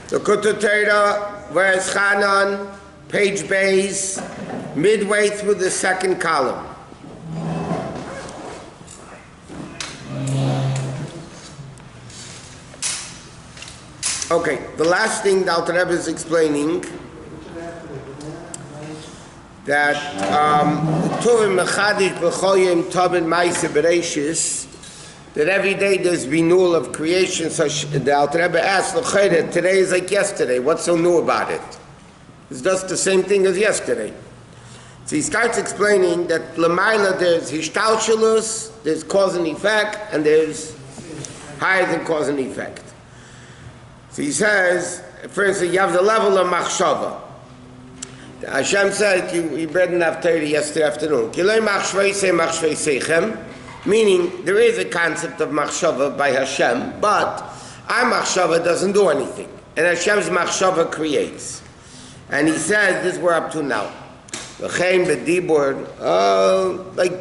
Likkutei Torah, Vaetchanan, page base, midway through the second column. Okay, the last thing the Alter Rebbe is explaining that that every day there's renewal of creation. So the Alter Rebbe asked, today is like yesterday. What's so new about it? It's just the same thing as yesterday. So he starts explaining that Lamaila there's Hishtalshalus, there's cause and effect, and there's higher than cause and effect. So he says, for instance, you have the level of Machshava. Hashem said, you read in Haftarah yesterday afternoon, meaning there is a concept of Machshava by Hashem, but our Machshava doesn't do anything. And Hashem's Machshava creates. And he says, this we're up to now. Like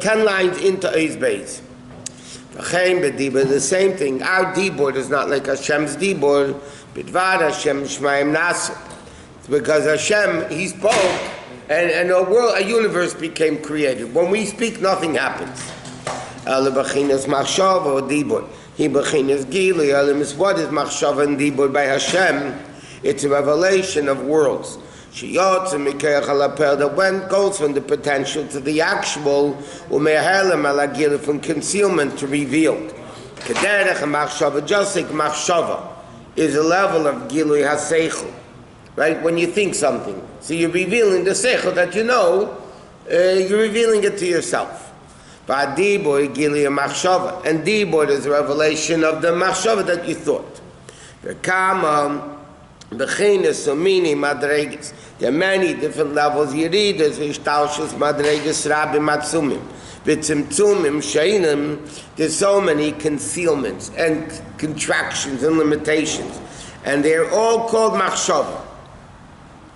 10 lines into Eis Beis. The same thing. Our D-board is not like Hashem's D-board. Bidvad Hashem Shmaim Nasu. Because Hashem, He spoke, and a world, a universe became created. When we speak, nothing happens. Bechinas Machshava or D-board. He bechinas Gili. What is Machshava and D-board by Hashem? It's a revelation of worlds. That when goes from the potential to the actual, from concealment to revealed. Just like Machshava is a level of Gilui HaSeichel, right? When you think something, so you're revealing the Seichel that you know, you're revealing it to yourself. But Dibur Gilui Machshava, and Dibur is a revelation of the Machshava that you thought. There are many different levels. Yeridas, Vishtalshus, Madregas, Rabbi Matsumim, Vitzimtzumim, Shainim. There's so many concealments and contractions and limitations, and they're all called Machshava.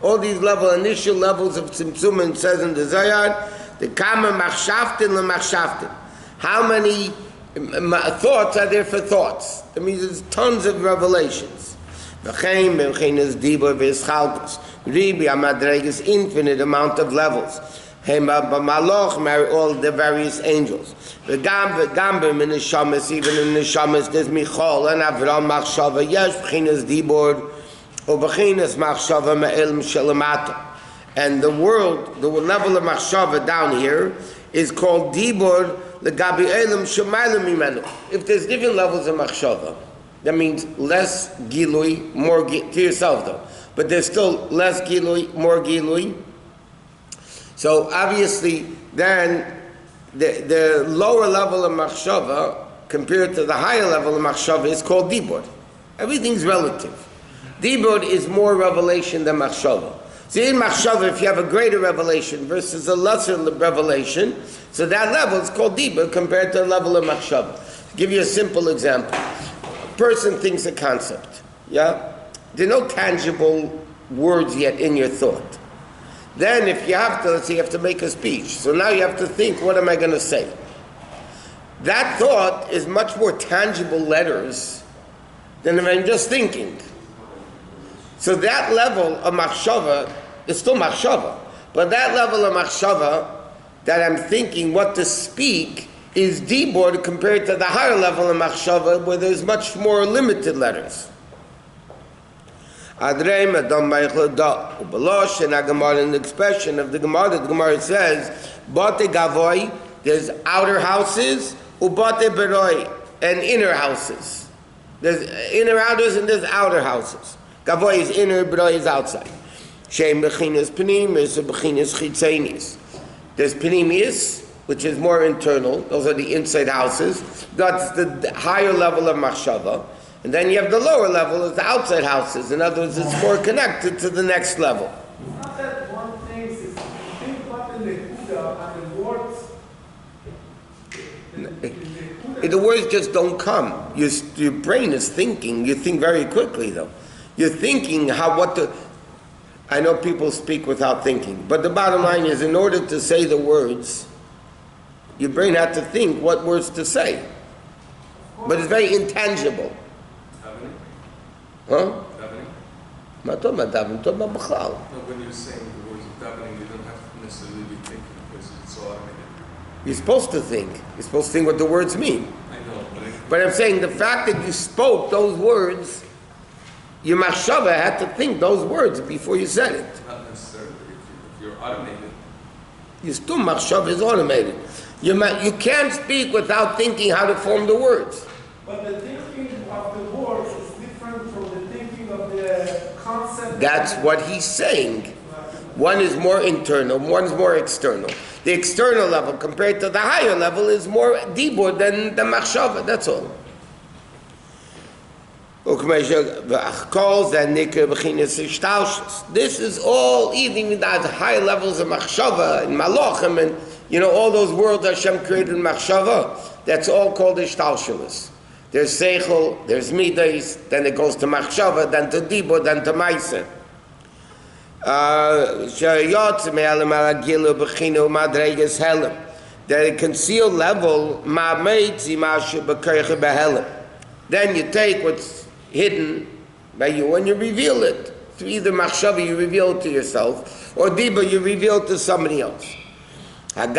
All these initial levels of Tzimtzum, says in the Zayar, the Kama Machshavtin LeMachshavtin. How many thoughts are there for thoughts? That means there's tons of revelations. V'chein b'chein dibur v'eschalkus. Ribi amadregas, infinite amount of levels. Hema b'maloch, all the various angels. V'gambim in the shamas, even in the shamas, there's Michal and Avram Machshava. Yes, b'chein dibur, or b'chein Machshava me'el m'shelamata. And the world, the level of Machshava down here is called dibur l'gabi elam shemaylam mimenu. If there's different levels of Machshava, that means less gilui, more to yourself though. But there's still less gilui, more gilui. So obviously then the lower level of Machshava compared to the higher level of Machshava is called Dibur. Everything's relative. Dibur is more revelation than Machshava. So in Machshava, if you have a greater revelation versus a lesser revelation, so that level is called Dibur compared to the level of Machshava. To give you a simple example. Person thinks a concept, yeah? There are no tangible words yet in your thought. Then if you have to, let's say you have to make a speech, so now you have to think, what am I going to say? That thought is much more tangible letters than if I'm just thinking. So that level of Machshava is still Machshava, but that level of Machshava that I'm thinking what to speak is dibur compared to the higher level of Machshava where there's much more limited letters. Adreim Adam Meichel Da Ubalosh and Agamar in the expression of the Gemara says, Bate Gavoy, there's outer houses, Ubate Beroi, and inner houses. There's inner houses and there's outer houses. Gavoy is inner, Beroi is outside. Shem Bechinas Penimis, Bechinas Chitzenis. There's Penimis, which is more internal. Those are the inside houses. That's the higher level of Machshava. And then you have the lower level, is the outside houses. In other words, it's more connected to the next level. Not that one thinks is think what in the Kuda and the words. The words just don't come. Your brain is thinking. You think very quickly, though. You're thinking I know people speak without thinking, but the bottom line is, in order to say the words, your brain had to think what words to say. But it's very intangible. Huh? I'm not talking about davening, I'm talking about b'chlal. No, when you're saying the words of davening, you don't have to necessarily be thinking because it's automated. You're supposed to think. You're supposed to think what the words mean. I know, But I'm saying the fact that you spoke those words, your machshava had to think those words before you said it. not necessarily. If you're automated, Your still machshava is automated. You can't speak without thinking how to form the words. But the thinking of the words is different from the thinking of the concept. That's what he's saying. One is more internal, one is more external. The external level compared to the higher level is more dibur than the machshava, that's all. This is all, even at high levels of machshava and malachim, and all those worlds Hashem created in machshava, that's all called ishtalshalos. There's seichel, there's midas, then it goes to machshava, then to dibur, then to ma'aseh. The concealed level, then you take what's hidden by you and you reveal it. Through either machshava, you reveal it to yourself, or dibur, you reveal it to somebody else. Even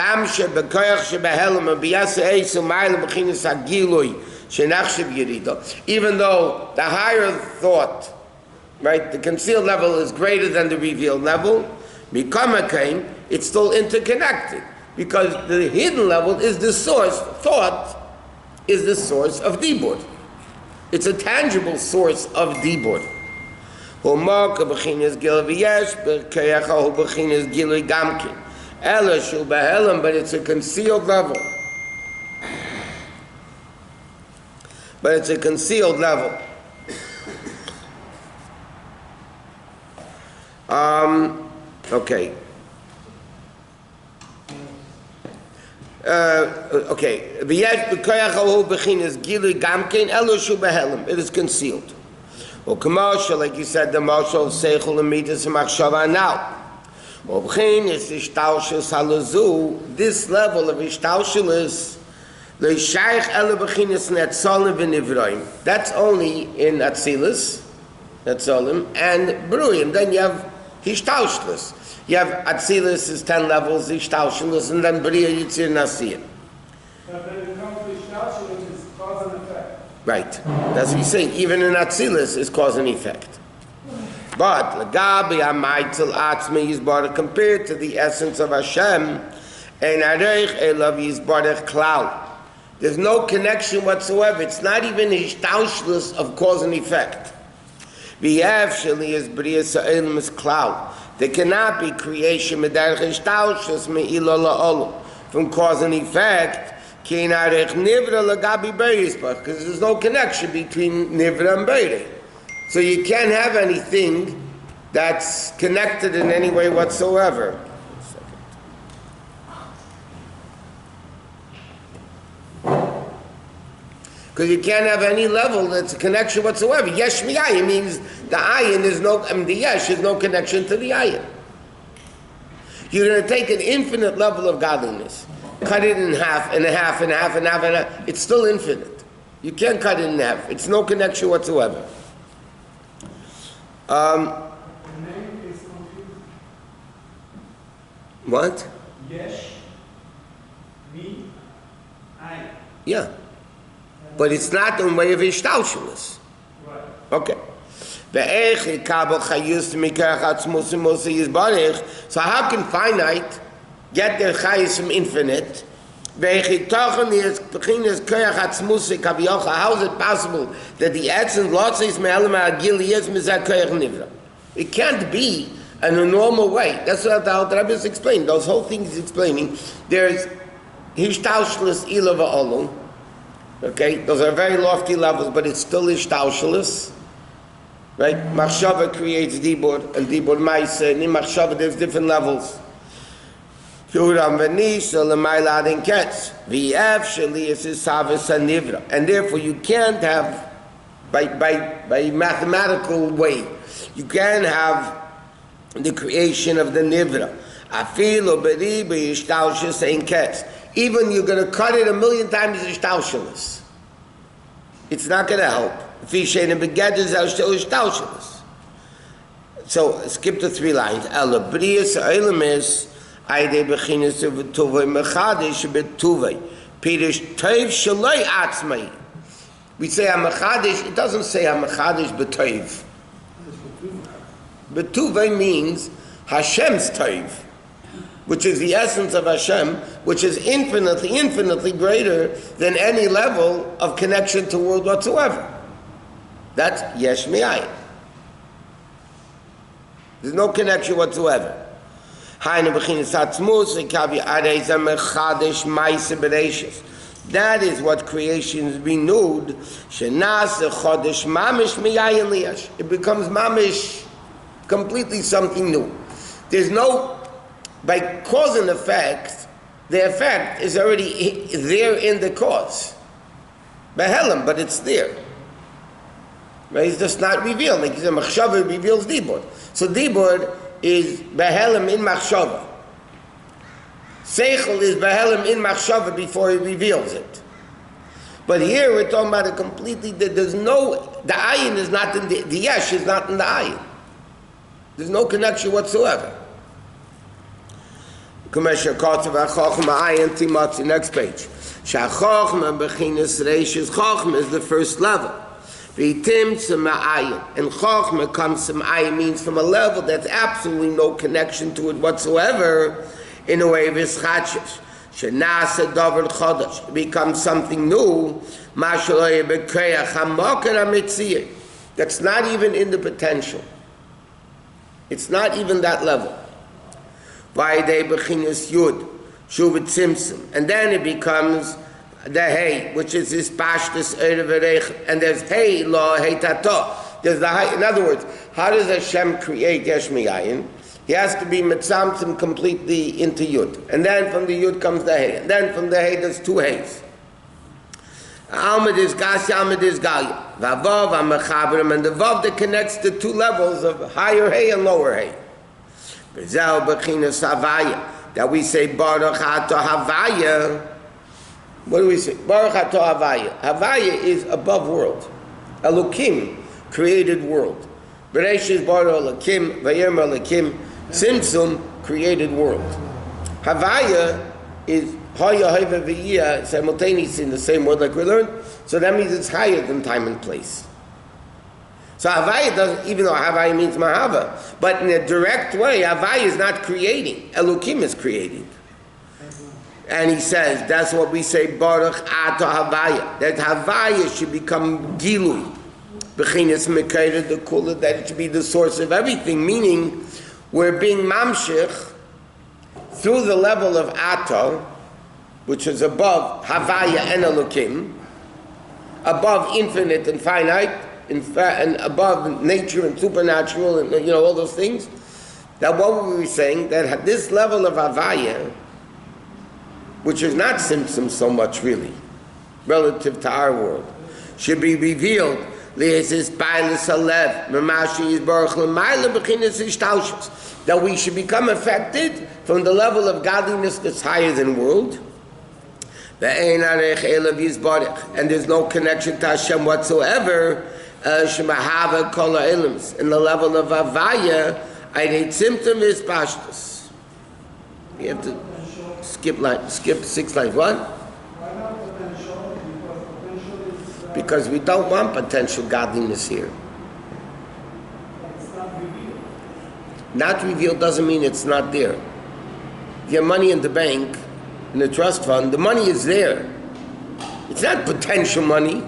though the higher thought, right, the concealed level is greater than the revealed level, it's still interconnected, because the hidden level is the source, thought is the source of dibur. It's a tangible source of dibur. But it's a concealed level. Okay. It is concealed. Or commercial, like you said, the marshal of seichel and midas and machshava now. This level of ishtalshalos, that's only in Atzilus, Netzolim, and Bruyim. Then you have Hishtalshalos. You have Atzilus is 10 levels, Hishtalshalos, and then Bria Yitzir Nasiyah. But when it comes to Hishtalshalos, it's cause and effect. Right. That's what he's saying. Even in Atzilus is cause and effect. But Lagabi Amaitel Atzmi Yizbarach, compared to the essence of Hashem, and Areich Elav Yizbarach Klal. There's no connection whatsoever. It's not even Hishtalshalos of cause and effect. There cannot be creation from cause and effect, because there's no connection between Nivra and Beire. So you can't have anything that's connected in any way whatsoever. Because you can't have any level that's a connection whatsoever. Yesh mi'ayin means the ayin is the yesh is no connection to the ayin. You're going to take an infinite level of godliness, cut it in half, and a half, and a half, and a half, and a half. It's still infinite. You can't cut it in half. It's no connection whatsoever. The name is confused. What? Yesh, mi, ayin. Yeah. But it's not in way of ishtalshalos. Right. Okay. So how can finite get their chayis from infinite? How is it possible that the essence lotzis me'elam ha'agili is mizah koyach nivra? It can't be in a normal way. That's what the Rabbi is explaining. Those whole things he's explaining. There's hishtalshalos ila va'olum. Okay, those are very lofty levels, but it's still ishtalshalos. Right? Machshava creates dibur, and dibur ma'aseh, and in machshava there's different levels. And therefore you can't have, by mathematical way, you can have the creation of the nivra. Even you're going to cut it 1,000,000 times ishtalshalos. It's not going to help. So skip the 3 lines. Ela brias ha'olam ayde bechinas v'tuvay mechadish b'tuvay. Pirish toiv shaloi atzmai. We say ha-mechadish, it doesn't say ha-mechadish b'toiv. B'tuvay means Hashem's toiv, which is the essence of Hashem, which is infinitely greater than any level of connection to world whatsoever. That's yesh mi'ayin. There's no connection whatsoever. That is what creation is renewed. It becomes mamish, completely something new. There's no, by cause and effect, the effect is already there in the cause. Behelim, but it's there. Right? It's just not revealed. Like you said, machshava reveals dibur. So dibur is behelim in machshava. Seichel is behelim in machshava before he reveals it. But here we're talking about a completely, there's no, the ayin is not in the yesh is not in the ayin. There's no connection whatsoever. Next page. Shachachma bechinas reishis chachma is the first level. V'tim tzema'ayin. And chachma comes from ayin, means from a level that's absolutely no connection to it whatsoever, in a way of ischachis. Shenasa davar chodesh. It becomes something new. Mashaloye b'kreach hamakar hamitziyah. That's not even in the potential. It's not even that level. Vayde bechinas yud, shuvet simsim, and then it becomes the hey, which is this pashtus erev, and there's hey lo hey tato. There's the hey. In other words, how does Hashem create yesh miyayin? He has to be mitzamtzim completely into yud, and then from the yud comes the hey, and then from the hey there's 2 heys. Almad is gasya, almad is galya. Vavav amechaberim, and the vav that connects the 2 levels of higher hay and lower hay. That we say Baruch Ato Havaya. What do we say? Baruch Ato Havaya. Havaya is above world. Elokim, created world. Bereshis Baruch Elokim, Vayem Elokim, Tzimtzum, created world. Havaya is Haya Hava V'yia, simultaneously in the same word like we learned. So that means it's higher than time and place. So Havaya doesn't, even though Havaya means Mahava, but in a direct way, Havaya is not creating. Elokim is creating. And he says, that's what we say, Baruch Ato Havaya. That Havaya should become Gilui. Bechinas Mekayra the Kula, that it should be the source of everything, meaning we're being Mamshich through the level of Ato, which is above Havaya and Elokim, above infinite and finite, and above nature and supernatural and all those things, that what were we saying? That this level of Havaya, which is not Simsim so much really, relative to our world, should be revealed that we should become affected from the level of godliness that's higher than world. And there's no connection to Hashem whatsoever. In the level of Havaya, is pashtus. You have to skip 6 lines. What? Because we don't want potential godliness here. Not revealed doesn't mean it's not there. If you have money in the bank, in the trust fund, the money is there. It's not potential money.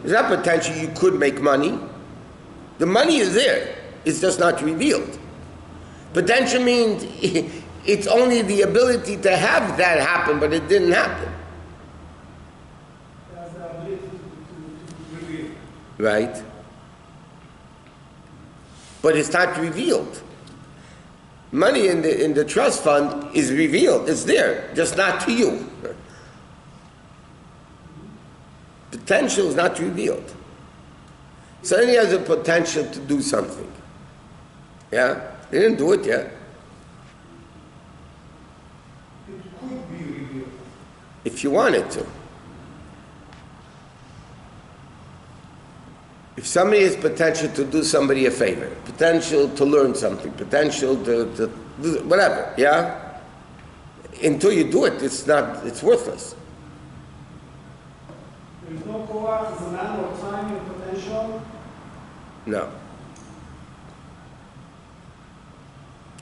It's not potential you could make money. The money is there. It's just not revealed. Potential means it's only the ability to have that happen, but it didn't happen. Right? But it's not revealed. Money in the trust fund is revealed. It's there, just not to you. Potential is not revealed. So then he has a potential to do something. Yeah? They didn't do it yet. It could be revealed. If you wanted to. If somebody has potential to do somebody a favor, potential to learn something, potential to do whatever, yeah? Until you do it, it's worthless. There is no koach, zman, or time and potential? No.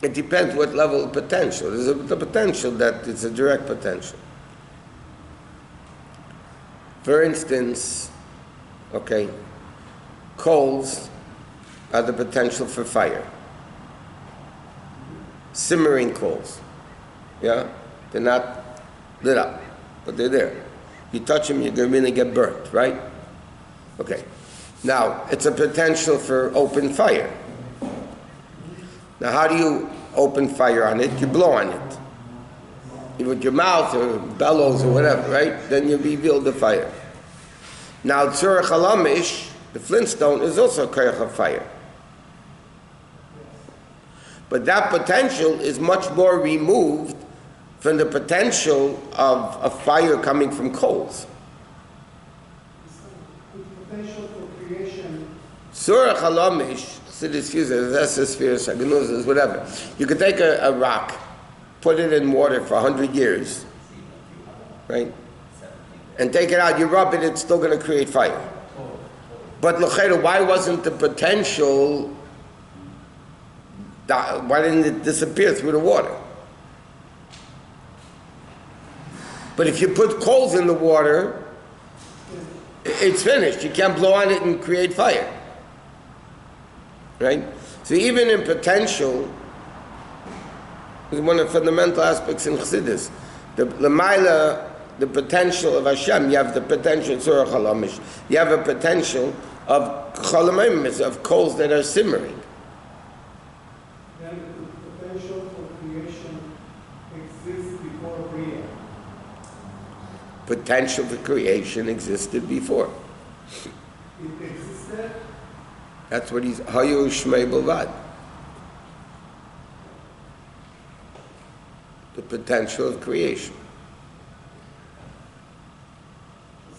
It depends what level of potential. There's the potential that it's a direct potential. For instance, okay, coals are the potential for fire. Simmering coals, yeah? They're not lit up, but they're there. You touch them, you're going to really get burnt, right? Okay. Now, it's a potential for open fire. Now, how do you open fire on it? You blow on it. You with your mouth or bellows or whatever, right? Then you reveal the fire. Now, tzurach halamish, the flintstone, is also a koach of fire. But that potential is much more removed from the potential of a fire coming from coals. The potential for creation. Tzurach halamish, whatever. You could take a rock, put it in water for 100 years, right? And take it out, you rub it, it's still going to create fire. But l'chera, why wasn't the potential, why didn't it disappear through the water? But if you put coals in the water, it's finished. You can't blow on it and create fire. Right? So even in potential, is one of the fundamental aspects in Chassidus. The Lamaila, the potential of Hashem, you have the potential, Tzurach halamish, you have a potential of Cholamimis, of coals that are simmering. Then the potential for creation exists before Bria. Potential for creation existed before. It existed. That's what he's Hayu Shmei Bavad. The potential of creation.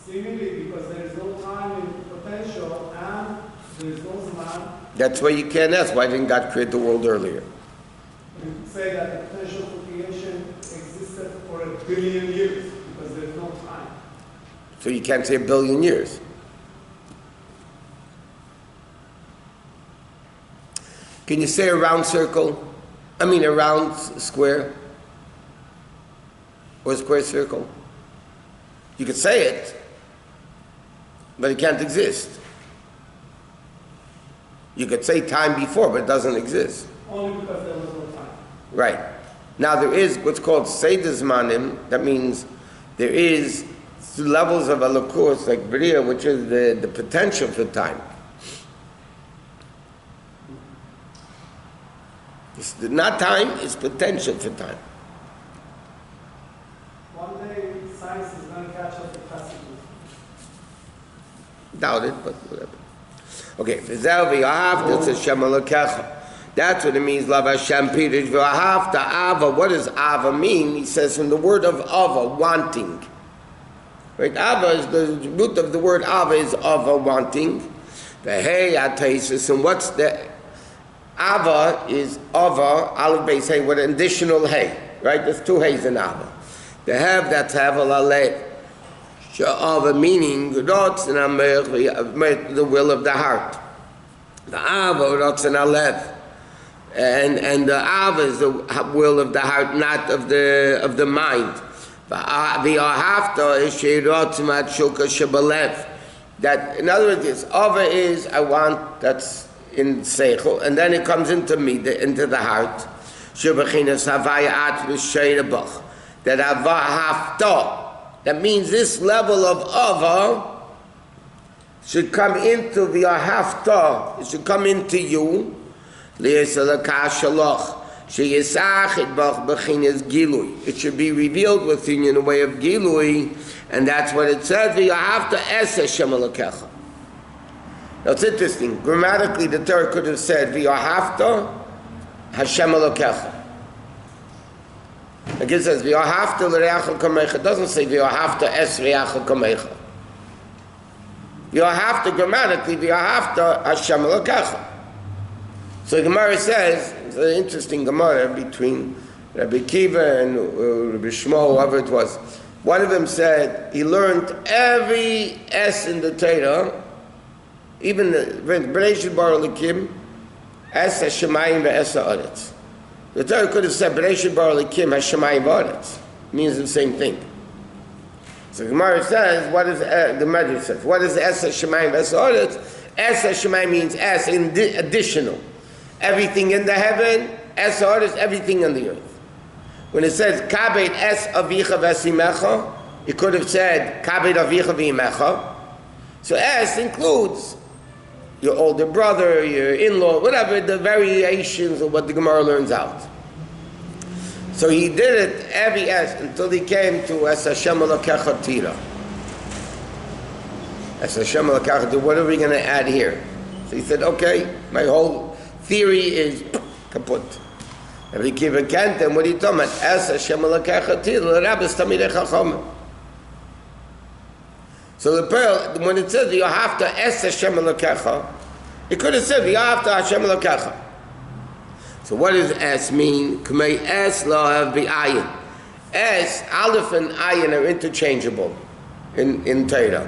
Seemingly because there is no time in potential and there is no zman. That's why you can't ask, why didn't God create the world earlier? You could say that the potential for creation existed for 1 billion years because there is no time. So you can't say 1 billion years. Can you say a round circle? I mean a round square? Or a square circle? You could say it, but it can't exist. You could say time before, but it doesn't exist. Only because there was no time. Right. Now there is what's called Seder Zmanim. That means there is levels of Elokus, like Bria, which is the potential for time. It's not time, it's potential for time. One day science is going to catch up with classical. Doubt it, but whatever. Okay, that's what it means, Love Hashem Pirish V'ahavta Ava. What does Ava mean? He says from the word of Ava, wanting. Right? Ava is the root of the word Ava is Ava, wanting. The Hey Ataisis, and what's the Ava is Ava, Aleph Beis Hey, with an additional Hey. Right? There's 2 Heys in Ava. The Have, that's Havel Alev. Ava meaning the will of the heart. The Ava Rotzen Alev. And the Ava is the will of the heart, not of the mind. That in other words, this Ava is I want, that's in Seichel, and then it comes into me, into the heart. That Ava hafta. That means this level of Ava should come into the hafta. It should come into you. It should be revealed within you in a way of Gilui, and that's what it says. Now it's interesting. Grammatically, the Torah could have said V'yahavta Hashem Elokecha. Like it says V'yahavta l'reacha kamecha. It doesn't say V'yahavta es reacha kamecha. V'yohavta grammatically, v'yohavta Hashem Elokecha. So the Gemara says, it's an interesting Gemara between Rabbi Kiva and Rabbi Shmuel, whoever it was. One of them said he learned every S in the Torah, even the Bereshit Bar Elikim, Es HaShemayim ve'Es HaAretz. The Torah could have said Bereshit Bar Elikim HaShemayim ve'Aretz. Means the same thing. So the Gemara says, what is the Medrash says? What is Es HaShemayim ve'Es HaAretz? Es HaShemayim means Es additional. Everything in the heaven, Es HaAretz, everything in the earth. When it says Kabed Es Avicha V'Esimecha, it could have said Kabed Avicha V'imecha. So Es includes your older brother, your in-law, whatever, the variations of what the Gemara learns out. So he did it every S until he came to Es Hashem Elokecha Tira. Es Hashem Elokecha Tira, what are we going to add here? So he said, okay, my whole theory is kaput. Rabbi Kiva kent him, what are you talking about? Es Hashem Elokecha Tira, Rabbis Tamidei Chachamim. So the pearl, when it says you have to Es Hashem Elokecha, it could have said you have to Hashem Elokecha. So what does Es mean? K'mei Es lo have b'ayin. Es, Aleph and Ayin are interchangeable in Torah.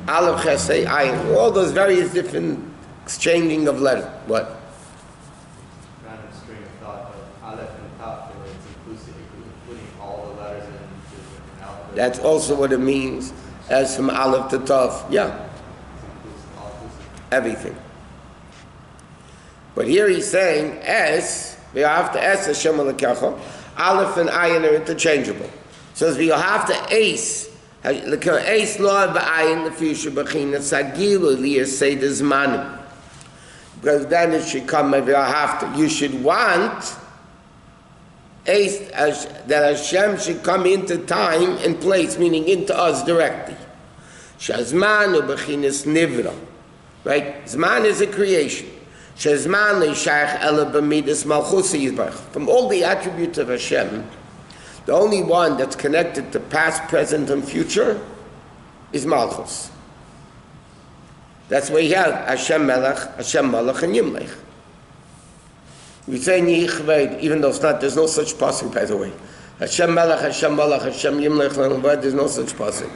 Aleph, Chesed, Ayin, all those various different exchanging of letters. What? Random string of thought, but Aleph and Taf, it's inclusive, including all the letters in the alphabet. That's also what it means. As from Aleph to Taf, yeah. Everything. But here he's saying Es, we have to Es Hashem Elokecha. Aleph and Ayin are interchangeable. So we have to Ace. Ace Lord ba'ayin the future b'china sagilu liyar seder zmanim. Because then it should come. You should want Ace that Hashem should come into time and place, meaning into us directly. Shazman u'b'chinas nivra. Right? Zman is a creation. Shazman le'shayach ela b'midas malchusi yizbarach. From all the attributes of Hashem, the only one that's connected to past, present, and future is Malchus. That's why you have Hashem Melech, Hashem Malach, and Yimlech. We say in Yichved, even though it's not, there's no such pasuk, by the way. Hashem Melech, Hashem Malach, Hashem Yimlech, there's no such pasuk.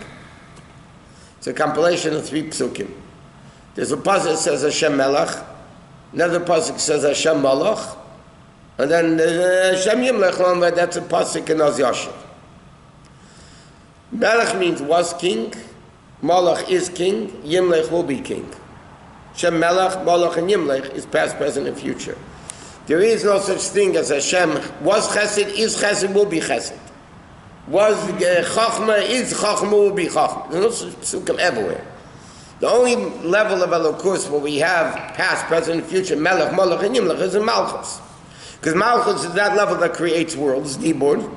It's a compilation of 3 psukim. There's a pasuk that says Hashem Melech, another pasuk says Hashem Malach, and then Hashem Yimlech, that's a pasuk in Oz Yashav. Melech means was king, Malach is king, Yimlech will be king. Hashem Melech, Malach, and Yimlech is past, present, and future. There is no such thing as Hashem was Chesed, is Chesed, will be Chesed. Was Chachma, is Chachma, will be Chachma. There's no such psukim everywhere. The only level of Elokus where we have past, present, and future, Melech, Malach, and Yimlech is in Malchus. Because Malchus is that level that creates worlds, Dibur.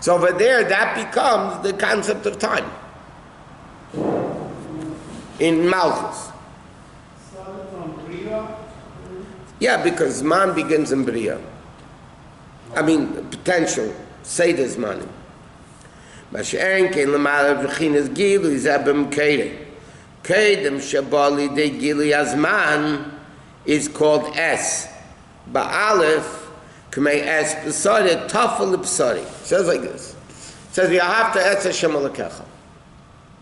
So over there, that becomes the concept of time. In Malchus. Started from Bria. Yeah, because man begins in Bria. I mean, potential. Seder Zmanim. Mashe'en kein l'malav v'chinas gilu zebem keidem. Keidem shabali de gilu azman is called Es. Ba'alef k'mei Es b'sari tafel b'sari. It says like this. It says, you have to Es Hashem Elokecha.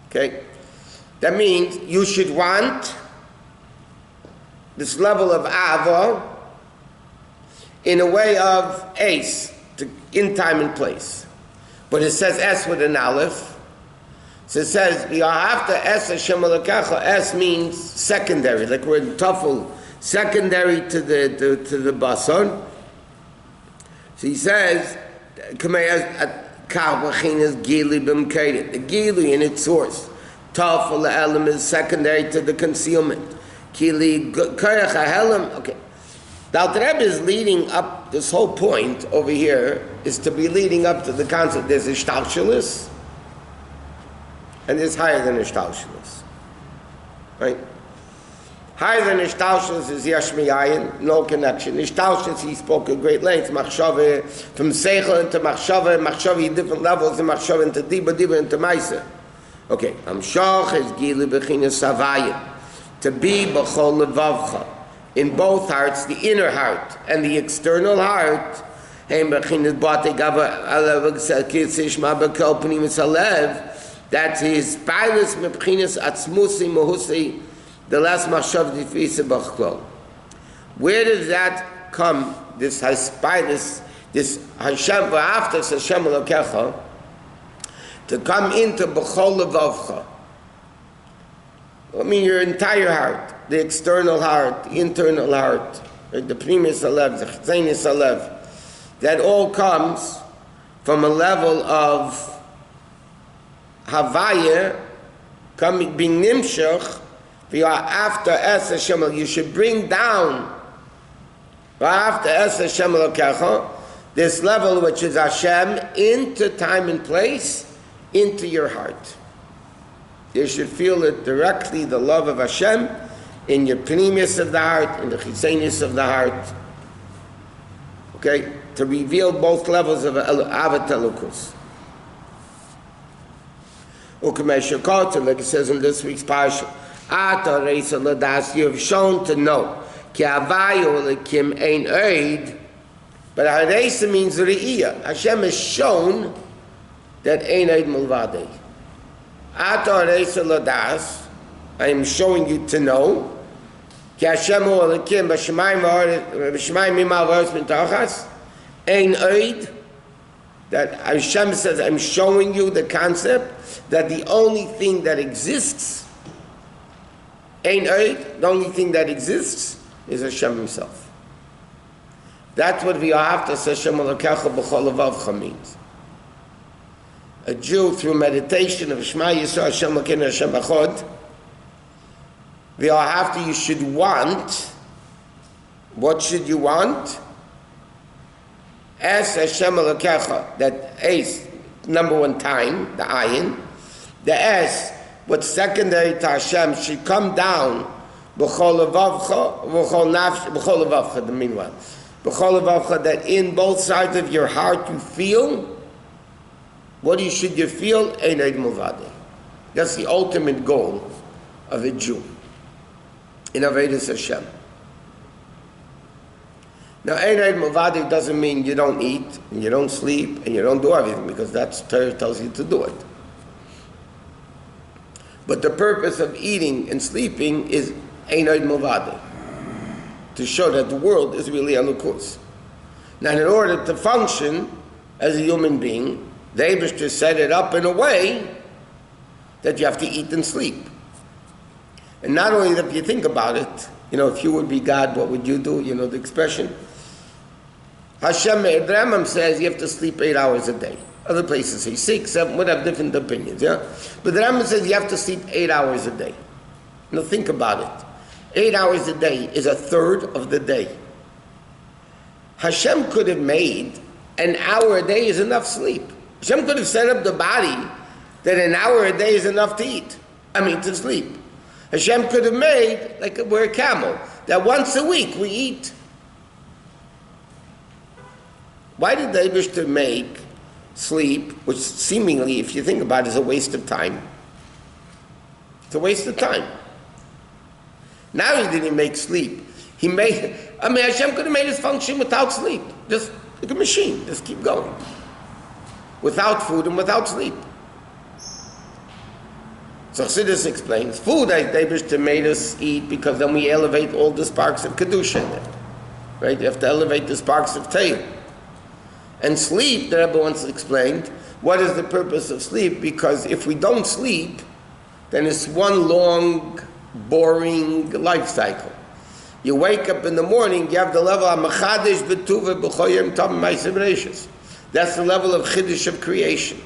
Okay? That means you should want this level of Ava in a way of Ace, in time and place. But it says Es with an Aleph. So it says, you have to Es Hashem Elokecha. Es means secondary, like we're in Tafel, secondary to the Basar. So he says, the Gili in its source. Tafel element is secondary to the concealment. Kili Koyach Hahelim. Okay. The Alter Rebbe is leading up, this whole point over here is to be leading up to the concept. There's a Shtalshalis, and there's higher than a Shtalshalis. Right? Higher than Ishtalshus is Yesh Miyayin, no connection. Ishtalshus, he spoke at great length, Machshava, from Seichel into Machshava, Machshava, different levels, and Machshava into Diba into Maisa. Okay, Hamshach is Gilu Bechinas Havaya, to be B'chol Levavcha, in both hearts, the inner heart and the external heart. That's his pilus mebchinas atzmusi mahusi, the last mashav difisa b'chlol. Where does that come? This pilus, this Hashem v'aftas Hashem Elokecha, to come into b'chol levavcha. I mean, your entire heart, the external heart, the internal heart, the primus alev, the chitzenis alev. That all comes from a level of Havaya, coming, being nimshach, after Es Hashem, you should bring down, after Es Hashem Elokecha, this level which is Hashem, into time and place, into your heart. You should feel it directly, the love of Hashem, in your pneumius of the heart, in the chisenis of the heart. Okay? To reveal both levels of Avat Elokus. Like it says in this week's parsha, you have shown to know, ki havayu lekim ein oid, but Hareisa means re'iyah. Hashem has shown that ein oid mulvadei. Ata Hareisa ladas, I am showing you to know, ki Hashem hu lekim b'shemayim mimal v'aretz mitachas, ein oid, that Hashem says, I'm showing you the concept that the only thing that exists, ein oid, the only thing that exists is Hashem Himself. That's what v'ahavta Hashem Elokecha b'chol levavcha means. A Jew, through meditation of Shema Yisrael Hashem Elokeinu Hashem Echad, v'ahavta, you should want. What should you want? Es Hashem Elokecha, that es, number one, time, the ayin. The es, what's secondary to Hashem, should come down b'chol levavcha, b'chol nafsh, b'chol levavcha, the meanwhile. B'chol levavcha, that in both sides of your heart you feel, what should you feel? Ein oid mulvadei. That's the ultimate goal of a Jew in Avodas Hashem. Now, ein oid mulvadei doesn't mean you don't eat, and you don't sleep, and you don't do everything, because that's Torah tells you to do it. But the purpose of eating and sleeping is ein oid mulvadei, to show that the world is really Elokus. Now, in order to function as a human being, the Eibishter set it up in a way that you have to eat and sleep. And not only that, if you think about it, if you would be God, what would you do? You know the expression? Hashem, the Rambam says you have to sleep 8 hours a day. Other places say 6, 7, would have different opinions, yeah? But the Rambam says you have to sleep 8 hours a day. Now think about it. 8 hours a day is a third of the day. Hashem could have made an hour a day is enough sleep. Hashem could have set up the body that an hour a day is enough to to sleep. Hashem could have made, like we're a camel, that once a week we eat. Why did the Eibishter make sleep, which seemingly, if you think about it, is a waste of time? It's a waste of time. Now he didn't make sleep. Hashem could have made us function without sleep. Just like a machine, just keep going. Without food and without sleep. So Chassidus explains, food the Eibishter made us eat because then we elevate all the sparks of Kedusha in it. Right? You have to elevate the sparks of Teil. And sleep, the Rebbe once explained, what is the purpose of sleep? Because if we don't sleep, then it's one long, boring life cycle. You wake up in the morning, you have the level of Machadish B'tuva B'choyim Tam Ma'aseh Bereishis. That's the level of Chiddush of creation.